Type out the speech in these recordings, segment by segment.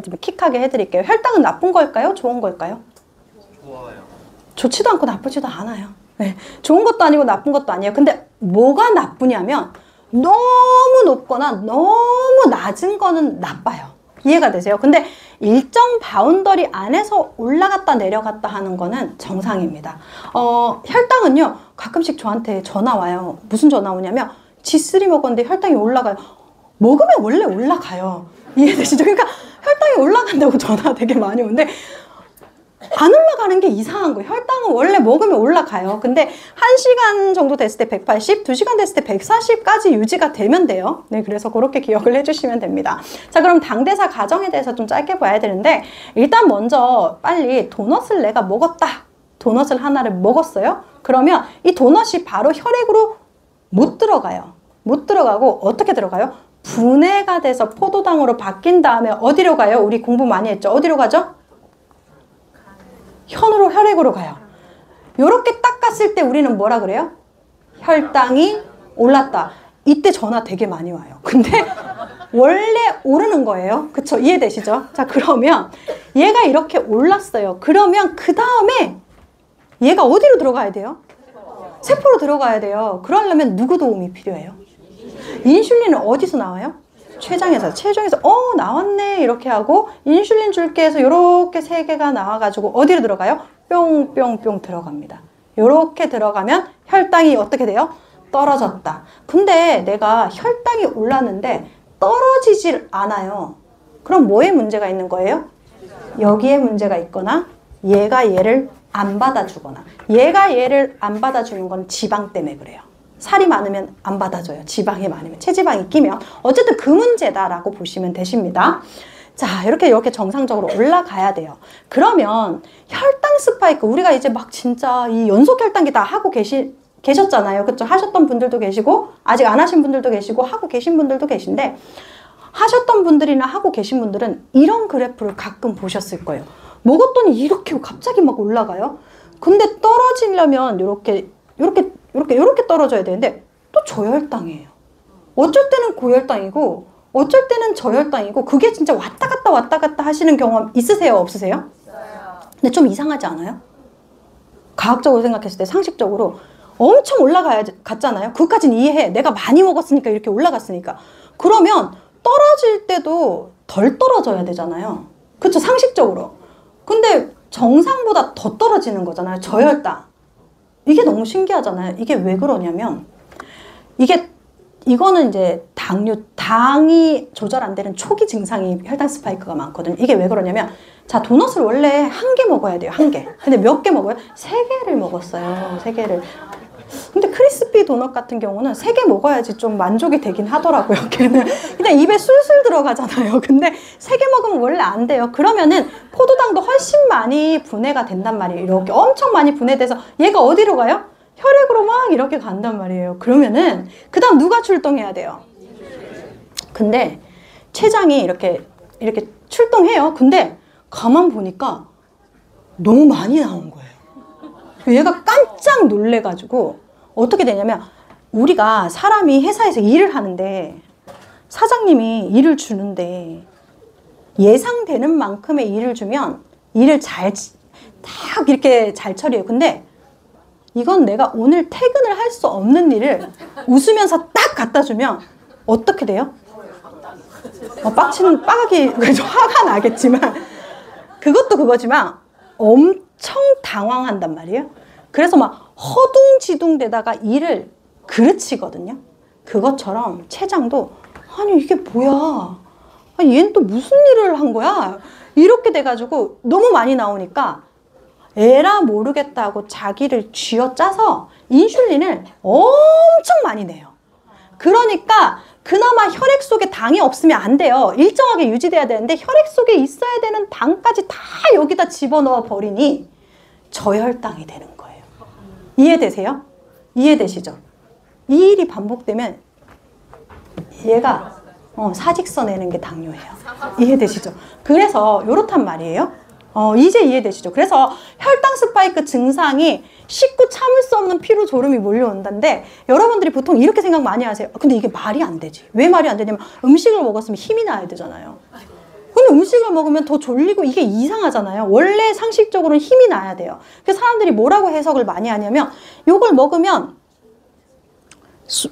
좀 킥하게 해드릴게요. 혈당은 나쁜 걸까요? 좋은 걸까요? 좋아요. 좋지도 않고 나쁘지도 않아요. 네. 좋은 것도 아니고 나쁜 것도 아니에요. 근데 뭐가 나쁘냐면 너무 높거나 너무 낮은 거는 나빠요. 이해가 되세요? 근데 일정 바운더리 안에서 올라갔다 내려갔다 하는 거는 정상입니다. 혈당은요, 가끔씩 저한테 전화 와요. 무슨 전화 오냐면 G3 먹었는데 혈당이 올라가요. 먹으면 원래 올라가요. 이해되시죠? 그러니까 혈당이 올라간다고 전화 되게 많이 오는데 안 올라가는 게 이상한 거예요. 혈당은 원래 먹으면 올라가요. 근데 1시간 정도 됐을 때 180, 2시간 됐을 때 140까지 유지가 되면 돼요. 네, 그래서 그렇게 기억을 해주시면 됩니다. 자, 그럼 당대사 과정에 대해서 좀 짧게 봐야 되는데, 일단 먼저 빨리 도넛을 내가 먹었다. 도넛을 하나를 먹었어요. 그러면 이 도넛이 바로 혈액으로 못 들어가요. 못 들어가고 어떻게 들어가요? 분해가 돼서 포도당으로 바뀐 다음에 어디로 가요? 우리 공부 많이 했죠? 어디로 가죠? 혈액으로 가요. 요렇게 딱 갔을 때 우리는 뭐라 그래요? 혈당이 올랐다. 이때 전화 되게 많이 와요. 근데 원래 오르는 거예요. 그쵸? 이해되시죠? 자, 그러면 얘가 이렇게 올랐어요. 그러면 그 다음에 얘가 어디로 들어가야 돼요? 세포로 들어가야 돼요. 그러려면 누구 도움이 필요해요? 인슐린은 어디서 나와요? 췌장에서. 췌장에서 나왔네 이렇게 하고 인슐린 줄게 해서 이렇게 3개가 나와가지고 어디로 들어가요? 뿅뿅뿅 들어갑니다. 이렇게 들어가면 혈당이 어떻게 돼요? 떨어졌다. 근데 내가 혈당이 올랐는데 떨어지질 않아요. 그럼 뭐에 문제가 있는 거예요? 여기에 문제가 있거나 얘가 얘를 안 받아주거나, 얘가 얘를 안 받아주는 건 지방 때문에 그래요. 살이 많으면 안 받아줘요. 지방이 많으면, 체지방이 끼면. 어쨌든 그 문제다라고 보시면 되십니다. 자, 이렇게 정상적으로 올라가야 돼요. 그러면 혈당 스파이크, 우리가 이제 막 진짜 이 연속 혈당기 다 하고 계셨잖아요. 그쵸? 하셨던 분들도 계시고, 아직 안 하신 분들도 계시고, 하고 계신 분들도 계신데, 하셨던 분들이나 하고 계신 분들은 이런 그래프를 가끔 보셨을 거예요. 먹었더니 이렇게 갑자기 막 올라가요. 근데 떨어지려면 이렇게 떨어져야 되는데 또 저혈당이에요. 어쩔 때는 고혈당이고 어쩔 때는 저혈당이고, 그게 진짜 왔다 갔다 하시는 경험 있으세요? 없으세요? 근데 좀 이상하지 않아요? 과학적으로 생각했을 때, 상식적으로 엄청 올라갔잖아요. 그것까지는 이해해. 내가 많이 먹었으니까 이렇게 올라갔으니까. 그러면 떨어질 때도 덜 떨어져야 되잖아요. 그쵸? 상식적으로. 근데 정상보다 더 떨어지는 거잖아요. 저혈당. 이게 너무 신기하잖아요. 이게 왜 그러냐면, 이거는 이제 당이 조절 안 되는 초기 증상이 혈당 스파이크가 많거든요. 이게 왜 그러냐면, 자, 도넛을 원래 1개 먹어야 돼요. 1개. 근데 몇 개 먹어요? 3개를 먹었어요. 3개를. 근데 크리스피 도넛 같은 경우는 3개 먹어야지 좀 만족이 되긴 하더라고요. 걔는 그냥 입에 술술 들어가잖아요. 근데 3개 먹으면 원래 안 돼요. 그러면은 포도당도 훨씬 많이 분해가 된단 말이에요. 이렇게 엄청 많이 분해돼서 얘가 어디로 가요? 혈액으로 막 이렇게 간단 말이에요. 그러면은 그 다음 누가 출동해야 돼요? 근데 췌장이 이렇게 출동해요. 근데 가만 보니까 너무 많이 나온 거예요. 얘가 깜짝 놀래가지고 어떻게 되냐면, 우리가 사람이 회사에서 일을 하는데 사장님이 일을 주는데 예상되는 만큼의 일을 주면 일을 딱 이렇게 잘 처리해요. 근데 이건 내가 오늘 퇴근을 할 수 없는 일을 웃으면서 딱 갖다 주면 어떻게 돼요? 빡하기 화가 나겠지만, 그것도 그거지만 엄청 당황한단 말이에요. 그래서 막 허둥지둥 되다가 일을 그르치거든요. 그것처럼 췌장도, 아니 이게 뭐야, 아니 얘는 또 무슨 일을 한 거야, 이렇게 돼가지고 너무 많이 나오니까 에라 모르겠다고 자기를 쥐어짜서 인슐린을 엄청 많이 내요. 그러니까 그나마 혈액 속에 당이 없으면 안 돼요. 일정하게 유지돼야 되는데 혈액 속에 있어야 되는 당까지 다 여기다 집어넣어 버리니 저혈당이 되는 거예요. 이해되세요? 이해되시죠? 이 일이 반복되면 얘가 사직서 내는 게 당뇨예요. 이해되시죠? 그래서 요렇단 말이에요. 이제 이해되시죠? 그래서 혈당 스파이크 증상이 식구 참을 수 없는 피로 졸음이 몰려온다는데, 여러분들이 보통 이렇게 생각 많이 하세요. 근데 이게 말이 안 되지. 왜 말이 안 되냐면, 음식을 먹었으면 힘이 나야 되잖아요. 근데 음식을 먹으면 더 졸리고 이게 이상하잖아요. 원래 상식적으로는 힘이 나야 돼요. 그래서 사람들이 뭐라고 해석을 많이 하냐면 요걸 먹으면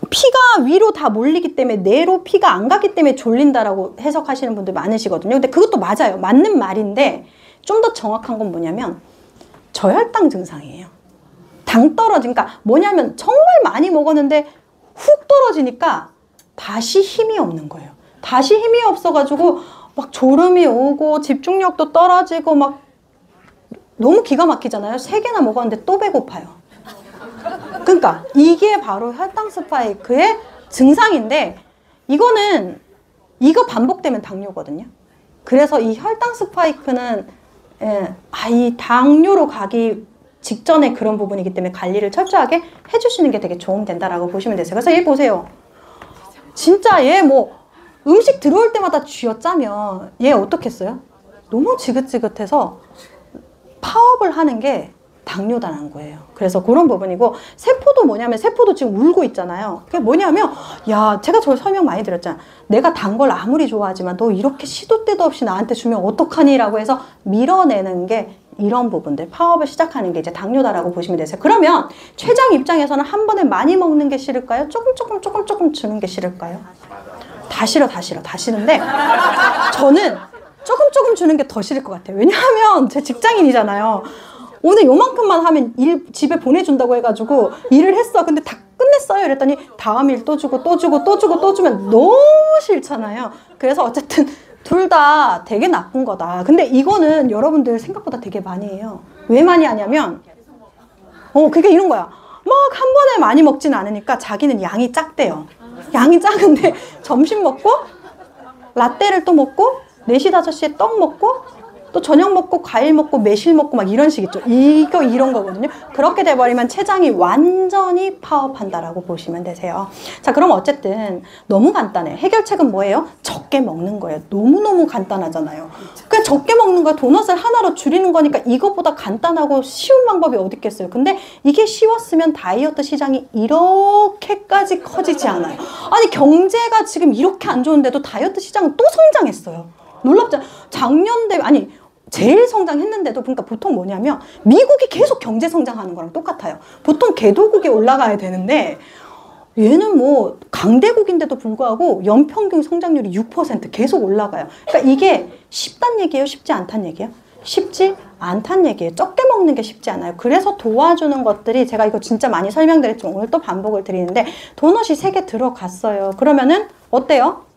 피가 위로 다 몰리기 때문에 뇌로 피가 안 가기 때문에 졸린다라고 해석하시는 분들 많으시거든요. 근데 그것도 맞아요. 맞는 말인데 좀 더 정확한 건 뭐냐면 저혈당 증상이에요. 당 떨어지니까 뭐냐면 정말 많이 먹었는데 훅 떨어지니까 다시 힘이 없는 거예요. 다시 힘이 없어가지고 막 졸음이 오고 집중력도 떨어지고 막 너무 기가 막히잖아요. 3개나 먹었는데 또 배고파요. 그러니까 이게 바로 혈당 스파이크의 증상인데 이거 반복되면 당뇨거든요. 그래서 이 혈당 스파이크는 이 당뇨로 가기 직전에 그런 부분이기 때문에 관리를 철저하게 해주시는 게 되게 도움된다라고 보시면 되세요. 그래서 얘 보세요. 진짜 얘 뭐 음식 들어올 때마다 쥐어짜면 얘 어떻겠어요? 너무 지긋지긋해서 파업을 하는 게 당뇨다라는 거예요. 그래서 그런 부분이고 세포도 뭐냐면 세포도 지금 울고 있잖아요. 그게 뭐냐면 제가 저 설명 많이 드렸잖아. 내가 단 걸 아무리 좋아하지만 너 이렇게 시도 때도 없이 나한테 주면 어떡하니? 라고 해서 밀어내는 게 이런 부분들 파업을 시작하는 게 이제 당뇨다라고 보시면 되세요. 그러면 췌장 입장에서는 한 번에 많이 먹는 게 싫을까요? 조금 주는 게 싫을까요? 다 싫은데 저는 조금 주는 게 더 싫을 것 같아요. 왜냐하면 제 직장인이잖아요. 오늘 요만큼만 하면 집에 보내준다고 해가지고 일을 했어. 근데 다 끝냈어요. 이랬더니 다음 일 또 주고 또 주면 너무 싫잖아요. 그래서 어쨌든 둘 다 되게 나쁜 거다. 근데 이거는 여러분들 생각보다 되게 많이 해요. 왜 많이 하냐면 그게 이런 거야. 막 한 번에 많이 먹진 않으니까 자기는 양이 작대요. 양이 작은데 점심 먹고 라떼를 또 먹고 4시 5시에 떡 먹고 또 저녁 먹고 과일 먹고 매실 먹고 막 이런 식 있죠. 이런 거거든요. 그렇게 돼버리면 체장이 완전히 파업한다라고 보시면 되세요. 자, 그럼 어쨌든 너무 간단해. 해결책은 뭐예요? 적게 먹는 거예요. 너무너무 간단하잖아요. 그냥 적게 먹는 거야. 도넛을 하나로 줄이는 거니까 이것보다 간단하고 쉬운 방법이 어디 있겠어요. 근데 이게 쉬웠으면 다이어트 시장이 이렇게까지 커지지 않아요. 아니 경제가 지금 이렇게 안 좋은데도 다이어트 시장은 또 성장했어요. 놀랍잖아요. 제일 성장했는데도 그러니까 보통 뭐냐면 미국이 계속 경제 성장하는 거랑 똑같아요. 보통 개도국에 올라가야 되는데 얘는 뭐 강대국인데도 불구하고 연평균 성장률이 6% 계속 올라가요. 그러니까 이게 쉽단 얘기예요? 쉽지 않단 얘기예요? 쉽지 않단 얘기예요. 적게 먹는 게 쉽지 않아요. 그래서 도와주는 것들이 제가 이거 진짜 많이 설명드렸지만 오늘 또 반복을 드리는데 도넛이 3개 들어갔어요. 그러면은 어때요?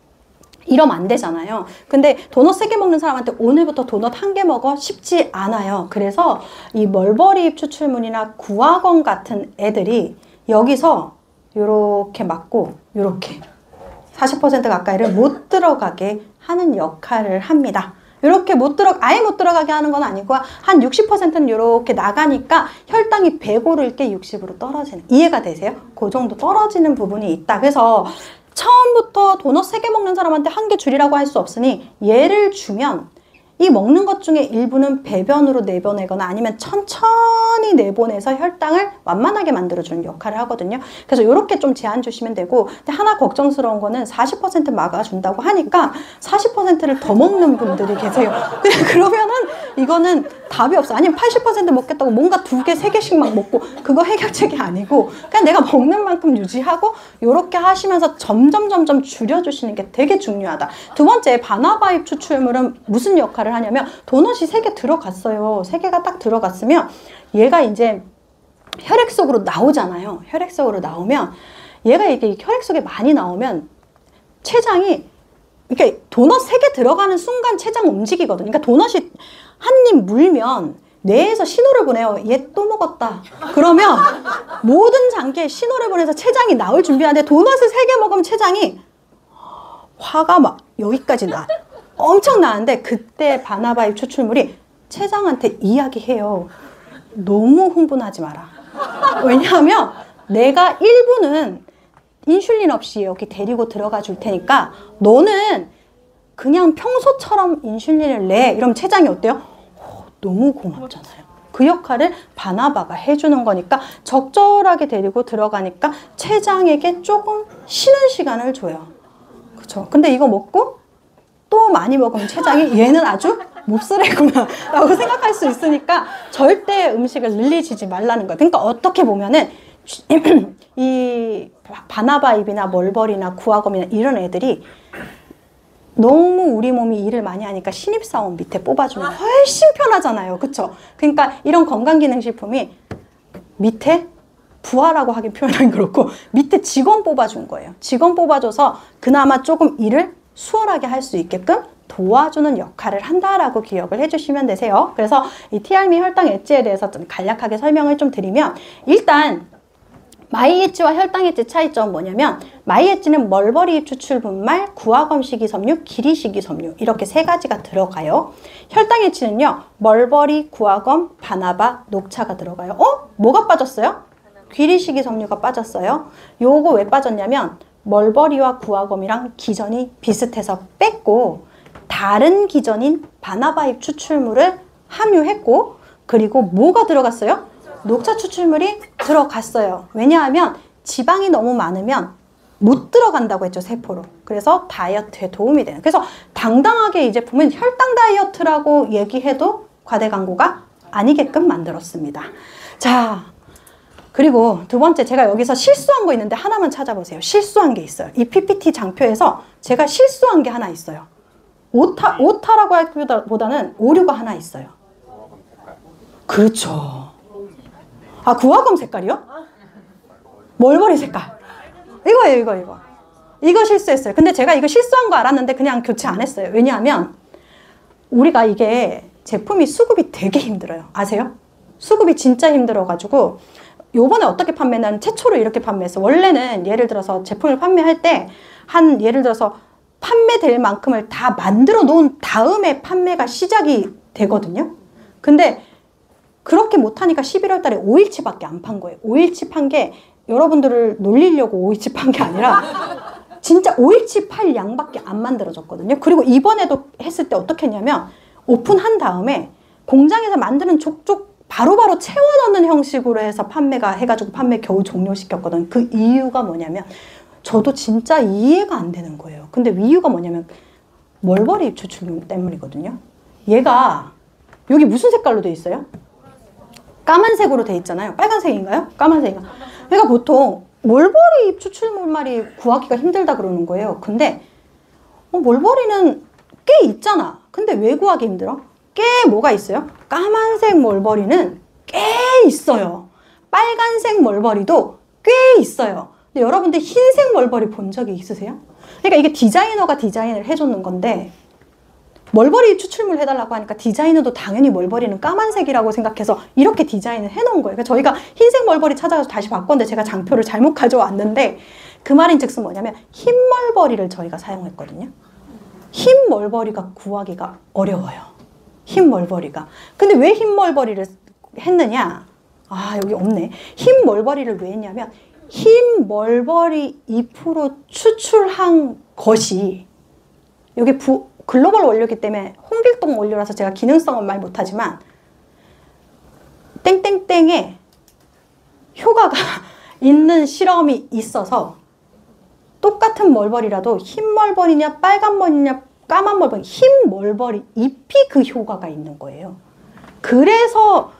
이러면 안 되잖아요. 근데 도넛 3개 먹는 사람한테 오늘부터 도넛 1개 먹어 쉽지 않아요. 그래서 이 멀버리 추출물이나 구악원 같은 애들이 여기서 요렇게 막고 요렇게 40% 가까이를 못 들어가게 하는 역할을 합니다. 이렇게 아예 못 들어가게 하는 건 아니고 한 60%는 이렇게 나가니까 혈당이 105를 때 60으로 떨어지는, 이해가 되세요? 그 정도 떨어지는 부분이 있다. 그래서 처음부터 도넛 3개 먹는 사람한테 1개 줄이라고 할 수 없으니 얘를 주면 이 먹는 것 중에 일부는 배변으로 내보내거나 아니면 천천히 내보내서 혈당을 완만하게 만들어주는 역할을 하거든요. 그래서 이렇게 좀 제한 주시면 되고, 근데 하나 걱정스러운 거는 40% 막아준다고 하니까 40%를 더 먹는 분들이 계세요. 그러면은 이거는 답이 없어. 아니면 80% 먹겠다고 뭔가 2개, 3개씩 막 먹고, 그거 해결책이 아니고 그냥 내가 먹는 만큼 유지하고 이렇게 하시면서 점점 줄여주시는 게 되게 중요하다. 두 번째, 바나바잎 추출물은 무슨 역할을 하냐면 도넛이 3개 들어갔어요. 3개가 딱 들어갔으면 얘가 이제 혈액 속으로 나오잖아요. 혈액 속으로 나오면 얘가 이게 혈액 속에 많이 나오면 췌장이 이렇게 도넛 3개 들어가는 순간 췌장 움직이거든요. 그러니까 도넛이 한 입 물면 뇌에서 신호를 보내요. 얘 또 먹었다. 그러면 모든 장기에 신호를 보내서 췌장이 나올 준비하는데 도넛을 3개 먹으면 췌장이 화가 막 여기까지 나. 엄청 나는데 그때 바나바잎 추출물이 췌장한테 이야기해요. 너무 흥분하지 마라. 왜냐하면 내가 1분은 인슐린 없이 여기 데리고 들어가 줄 테니까 너는 그냥 평소처럼 인슐린을 내. 이러면 췌장이 어때요? 너무 고맙잖아요. 그 역할을 바나바가 해주는 거니까 적절하게 데리고 들어가니까 췌장에게 조금 쉬는 시간을 줘요. 그쵸? 근데 이거 먹고 또 많이 먹으면 췌장이 얘는 아주 몹쓸애구나 라고 생각할 수 있으니까 절대 음식을 늘리시지 말라는 거예요. 그러니까 어떻게 보면은 이 바나바잎이나 멀버리나 구화검이나 이런 애들이 너무 우리 몸이 일을 많이 하니까 신입사원 밑에 뽑아주면 훨씬 편하잖아요. 그쵸? 그러니까 이런 건강기능식품이 밑에 부하라고 하긴 표현하기 그렇고 밑에 직원 뽑아준 거예요. 직원 뽑아줘서 그나마 조금 일을 수월하게 할 수 있게끔 도와주는 역할을 한다라고 기억을 해주시면 되세요. 그래서 이 티알미 혈당 엣지에 대해서 좀 간략하게 설명을 좀 드리면 일단 마이 엣지와 혈당 엣지 차이점은 뭐냐면 마이 엣지는 멀버리 추출 분말, 구화검 식이섬유, 기리 식이섬유 이렇게 세 가지가 들어가요. 혈당 엣지는요 멀버리, 구화검, 바나바, 녹차가 들어가요. 뭐가 빠졌어요? 귀리 식이섬유가 빠졌어요. 요거 왜 빠졌냐면 멀버리와 구화검이랑 기전이 비슷해서 뺐고 다른 기전인 바나바잎 추출물을 함유했고 그리고 뭐가 들어갔어요? 녹차 추출물이 들어갔어요. 왜냐하면 지방이 너무 많으면 못 들어간다고 했죠, 세포로. 그래서 다이어트에 도움이 되는. 그래서 당당하게 이 제품은 혈당 다이어트라고 얘기해도 과대 광고가 아니게끔 만들었습니다. 자, 그리고 두 번째 제가 여기서 실수한 거 있는데 하나만 찾아보세요. 실수한 게 있어요. 이 PPT 장표에서 제가 실수한 게 하나 있어요. 오타라고 하기보다는 오류가 하나 있어요. 그렇죠. 아, 구화검 색깔이요? 멀버리 색깔. 이거예요. 이거 실수했어요. 근데 제가 이거 실수한 거 알았는데 그냥 교체 안 했어요. 왜냐하면 우리가 이게 제품이 수급이 되게 힘들어요. 아세요? 수급이 진짜 힘들어가지고 요번에 어떻게 판매는 최초로 이렇게 판매했어. 원래는 예를 들어서 제품을 판매할 때 예를 들어서 판매될 만큼을 다 만들어 놓은 다음에 판매가 시작이 되거든요. 근데 그렇게 못하니까 11월 달에 5일치밖에 안 판 거예요. 5일치 판 게 여러분들을 놀리려고 5일치 판 게 아니라 진짜 5일치 팔 양밖에 안 만들어졌거든요. 그리고 이번에도 했을 때 어떻게 했냐면 오픈한 다음에 공장에서 만드는 족족 바로바로 채워넣는 형식으로 해서 해가지고 판매 겨우 종료시켰거든. 그 이유가 뭐냐면 저도 진짜 이해가 안 되는 거예요. 근데 이유가 뭐냐면 멀버리 추출 때문이거든요. 얘가 여기 무슨 색깔로 돼 있어요? 까만색으로 돼 있잖아요. 빨간색인가요? 까만색인가? 그러니까 보통 멀버리 추출물말이 구하기가 힘들다 그러는 거예요. 근데 멀버리는 꽤 있잖아. 근데 왜 구하기 힘들어? 꽤 뭐가 있어요? 까만색 멀버리는 꽤 있어요. 빨간색 멀버리도 꽤 있어요. 근데 여러분들 흰색 멀버리 본 적이 있으세요? 그러니까 이게 디자이너가 디자인을 해줬는 건데 멀버리 추출물 해달라고 하니까 디자이너도 당연히 멀버리는 까만색이라고 생각해서 이렇게 디자인을 해놓은 거예요. 그러니까 저희가 흰색 멀버리 찾아가서 다시 바꿨는데 제가 장표를 잘못 가져왔는데 그 말인 즉슨 뭐냐면 흰 멀버리를 저희가 사용했거든요. 흰 멀버리가 구하기가 어려워요. 흰 멀버리가. 근데 왜 흰 멀버리를 했느냐? 아, 여기 없네. 흰 멀버리를 왜 했냐면 흰 멀버리 잎으로 추출한 것이 여기 글로벌 원료이기 때문에 홍길동 원료라서 제가 기능성은 말 못하지만 땡땡땡에 효과가 있는 실험이 있어서 똑같은 멀버리라도 흰 멀버리냐 빨간 멀버리냐 까만 멀버리, 흰 멀버리 잎이 그 효과가 있는 거예요. 그래서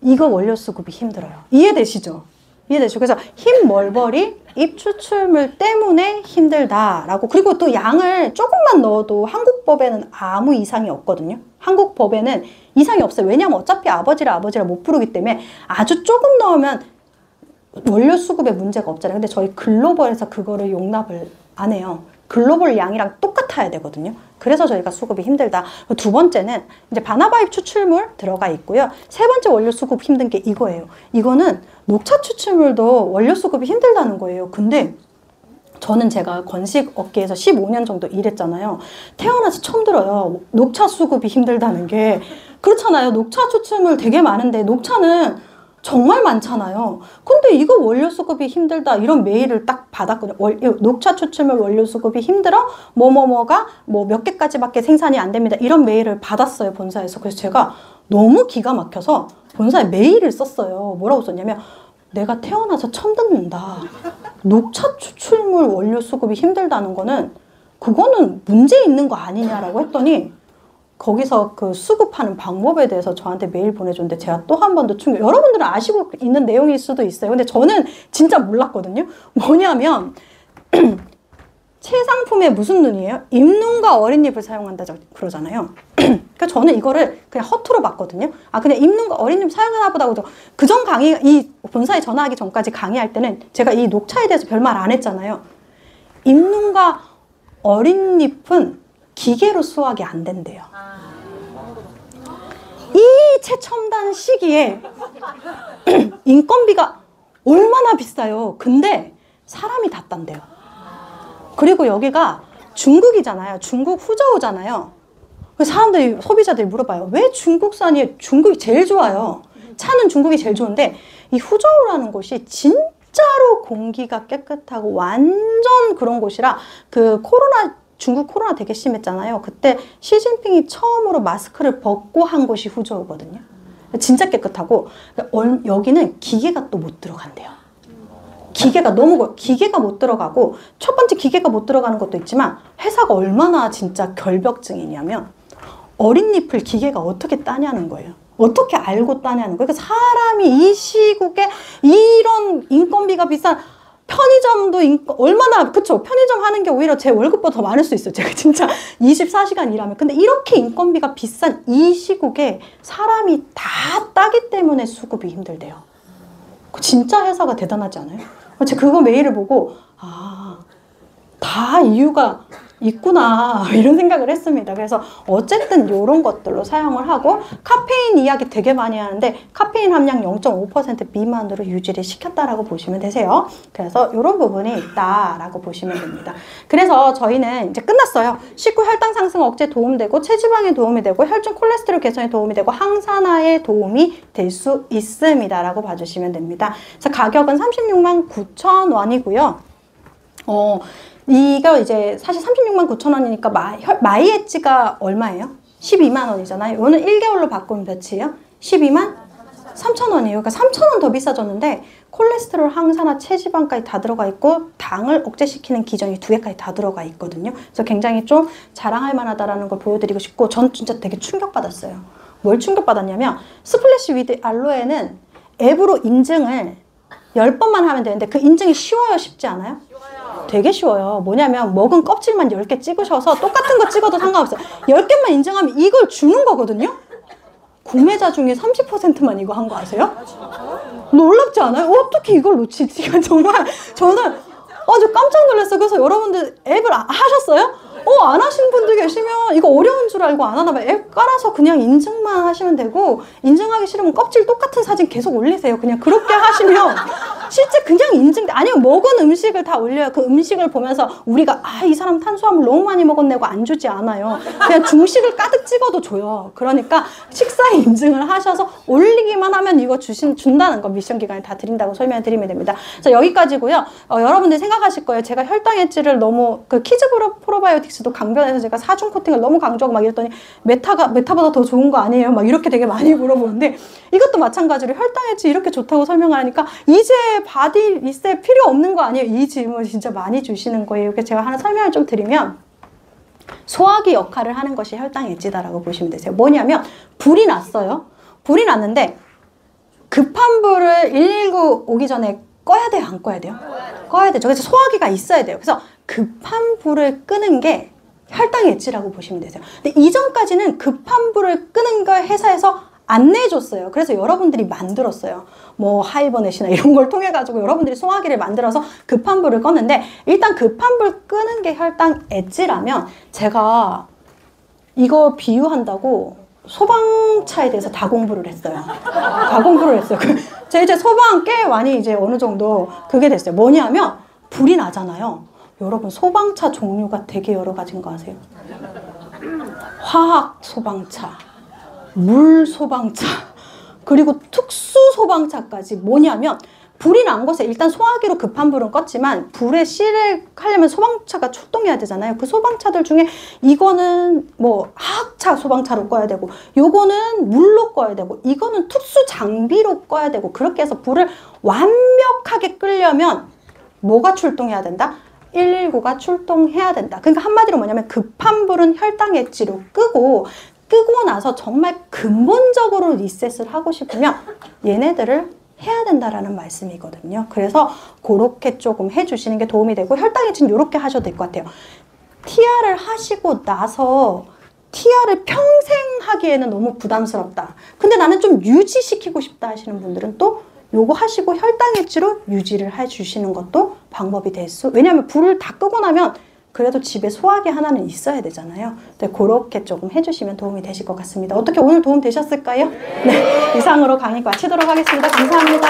이거 원료 수급이 힘들어요. 이해되시죠? 이해되시죠? 그래서 흰 멀버리 잎 추출물 때문에 힘들다라고. 그리고 또 양을 조금만 넣어도 한국법에는 아무 이상이 없거든요. 한국법에는 이상이 없어요. 왜냐하면 어차피 아버지라 못 부르기 때문에 아주 조금 넣으면 원료 수급에 문제가 없잖아요. 근데 저희 글로벌에서 그거를 용납을 안 해요. 글로벌 양이랑 똑같아야 되거든요. 그래서 저희가 수급이 힘들다. 두 번째는 이제 바나바잎 추출물 들어가 있고요. 세 번째 원료 수급 힘든 게 이거예요. 이거는 녹차 추출물도 원료 수급이 힘들다는 거예요. 근데 저는 제가 건식 업계에서 15년 정도 일했잖아요. 태어나서 처음 들어요. 녹차 수급이 힘들다는 게. 그렇잖아요. 녹차 추출물 되게 많은데 녹차는 정말 많잖아요. 근데 이거 원료 수급이 힘들다 이런 메일을 딱 받았거든요. 녹차 추출물 원료 수급이 힘들어? 뭐가 뭐 몇 개까지밖에 생산이 안 됩니다. 이런 메일을 받았어요, 본사에서. 그래서 제가 너무 기가 막혀서 본사에 메일을 썼어요. 뭐라고 썼냐면 내가 태어나서 처음 듣는다. 녹차 추출물 원료 수급이 힘들다는 거는 그거는 문제 있는 거 아니냐라고 했더니 거기서 그 수급하는 방법에 대해서 저한테 메일 보내줬는데 제가 또 한 번 더 충격. 여러분들은 아시고 있는 내용일 수도 있어요. 근데 저는 진짜 몰랐거든요. 뭐냐면 최상품의 무슨 눈이에요? 잎눈과 어린잎을 사용한다 그러잖아요. 그러니까 저는 이거를 그냥 허투루 봤거든요. 아, 그냥 잎눈과 어린잎 사용하나 보다. 그전 강의, 이 본사에 전화하기 전까지 강의할 때는 제가 이 녹차에 대해서 별말 안 했잖아요. 잎눈과 어린잎은 기계로 수확이 안 된대요. 이 최첨단 시기에 인건비가 얼마나 비싸요. 근데 사람이 다 딴대요. 그리고 여기가 중국이잖아요. 중국 후저우잖아요. 사람들이, 소비자들이 물어봐요. 왜 중국산이, 중국이 제일 좋아요. 차는 중국이 제일 좋은데 이 후저우라는 곳이 진짜로 공기가 깨끗하고 완전 그런 곳이라 그 중국 코로나 되게 심했잖아요. 그때 시진핑이 처음으로 마스크를 벗고 한 곳이 후저우거든요. 진짜 깨끗하고 여기는 기계가 또 못 들어간대요. 기계가 못 들어가고 첫 번째 기계가 못 들어가는 것도 있지만 회사가 얼마나 진짜 결벽증이냐면 어린잎을 기계가 어떻게 따냐는 거예요. 어떻게 알고 따냐는 거예요. 그러니까 사람이 이 시국에 이런 인건비가 비싼 편의점도 얼마나, 그쵸? 편의점 하는 게 오히려 제 월급보다 더 많을 수 있어요. 제가 진짜 24시간 일하면. 근데 이렇게 인건비가 비싼 이 시국에 사람이 다 따기 때문에 수급이 힘들대요. 진짜 회사가 대단하지 않아요? 제가 그거 메일을 보고 다 이유가 있구나 이런 생각을 했습니다. 그래서 어쨌든 이런 것들로 사용을 하고 카페인 이야기 되게 많이 하는데 카페인 함량 0.5% 미만으로 유지를 시켰다라고 보시면 되세요. 그래서 이런 부분이 있다라고 보시면 됩니다. 그래서 저희는 이제 끝났어요. 식후 혈당 상승 억제에 도움되고 체지방에 도움이 되고 혈중 콜레스테롤 개선에 도움이 되고 항산화에 도움이 될 수 있습니다 라고 봐주시면 됩니다. 그래서 가격은 36만 9천 원이고요. 이거 이제 사실 36만 9천 원이니까 마이 엣지가 얼마예요? 12만 원이잖아요. 이거는 1개월로 바꾸면 몇이에요? 12만 3천 원이에요. 그러니까 3천 원 더 비싸졌는데 콜레스테롤, 항산화, 체지방까지 다 들어가 있고 당을 억제시키는 기전이 2개까지 다 들어가 있거든요. 그래서 굉장히 좀 자랑할 만하다라는 걸 보여드리고 싶고 전 진짜 되게 충격받았어요. 뭘 충격받았냐면 스플래시 위드 알로에는 앱으로 인증을 10번만 하면 되는데 그 인증이 쉬워요? 쉽지 않아요? 되게 쉬워요. 뭐냐면 먹은 껍질만 10개 찍으셔서 똑같은 거 찍어도 상관없어요. 10개만 인증하면 이걸 주는 거거든요. 구매자 중에 30%만 이거 한 거 아세요? 놀랍지 않아요? 어떻게 이걸 놓치지? 정말 저는 아주 깜짝 놀랐어요. 그래서 여러분들 앱을 하셨어요? 안 하신 분들 계시면 이거 어려운 줄 알고 안 하나 봐요. 앱 깔아서 그냥 인증만 하시면 되고 인증하기 싫으면 껍질 똑같은 사진 계속 올리세요. 그냥 그렇게 하시면 실제 그냥 아니면 먹은 음식을 다 올려요. 그 음식을 보면서 우리가 이 사람 탄수화물 너무 많이 먹었네고 안 주지 않아요. 그냥 중식을 가득 찍어도 줘요. 그러니까 식사 인증을 하셔서 올리기만 하면 이거 준다는 거 미션 기간에 다 드린다고 설명을 드리면 됩니다. 자, 여기까지고요. 여러분들이 생각하실 거예요. 제가 혈당 엣지를 너무 그 키즈 프로바이오틱스도 강변해서 제가 사중 코팅을 너무 강조하고 막 이랬더니 메타보다 더 좋은 거 아니에요? 막 이렇게 되게 많이 물어보는데 이것도 마찬가지로 혈당 엣지 이렇게 좋다고 설명을 하니까 이제 바디 리셋 필요 없는 거 아니에요? 이 질문 진짜 많이 주시는 거예요. 이렇게 제가 하나 설명을 좀 드리면 소화기 역할을 하는 것이 혈당 엣지다라고 보시면 되세요. 뭐냐면 불이 났어요. 불이 났는데 급한 불을 119 오기 전에 꺼야 돼요? 안 꺼야 돼요? 꺼야 되죠. 그래서 소화기가 있어야 돼요. 그래서 급한 불을 끄는 게 혈당 엣지라고 보시면 되세요. 근데 이전까지는 급한 불을 끄는 걸 회사에서 안 내줬어요. 그래서 여러분들이 만들었어요. 뭐 하이버넷이나 이런 걸 통해 가지고 여러분들이 소화기를 만들어서 급한 불을 껐는데 일단 급한 불 끄는 게 혈당 엣지라면 제가 이거 비유한다고 소방차에 대해서 다 공부를 했어요. 다 공부를 했어요. 제가 이제 소방 꽤 많이 이제 어느 정도 그게 됐어요. 뭐냐면 불이 나잖아요. 여러분 소방차 종류가 되게 여러 가지인 거 아세요? 화학 소방차, 물 소방차, 그리고 특수 소방차까지. 뭐냐면 불이 난 곳에 일단 소화기로 급한 불은 껐지만 불에 실을 하려면 소방차가 출동해야 되잖아요. 그 소방차들 중에 이거는 뭐 화학차 소방차로 꺼야 되고 요거는 물로 꺼야 되고 이거는 특수 장비로 꺼야 되고 그렇게 해서 불을 완벽하게 끄려면 뭐가 출동해야 된다? 119가 출동해야 된다. 그러니까 한마디로 뭐냐면 급한 불은 혈당 엣지로 끄고 나서 정말 근본적으로 리셋을 하고 싶으면 얘네들을 해야 된다라는 말씀이거든요. 그래서 그렇게 조금 해주시는 게 도움이 되고 혈당 엣지는 이렇게 하셔도 될 것 같아요. TR을 하시고 나서 TR을 평생 하기에는 너무 부담스럽다. 근데 나는 좀 유지시키고 싶다 하시는 분들은 또 요거 하시고 혈당 엣지로 유지를 해주시는 것도 방법이 될 수. 왜냐하면 불을 다 끄고 나면 그래도 집에 소화기 하나는 있어야 되잖아요. 네, 그렇게 조금 해주시면 도움이 되실 것 같습니다. 어떻게 오늘 도움 되셨을까요? 네, 이상으로 강의 마치도록 하겠습니다. 감사합니다.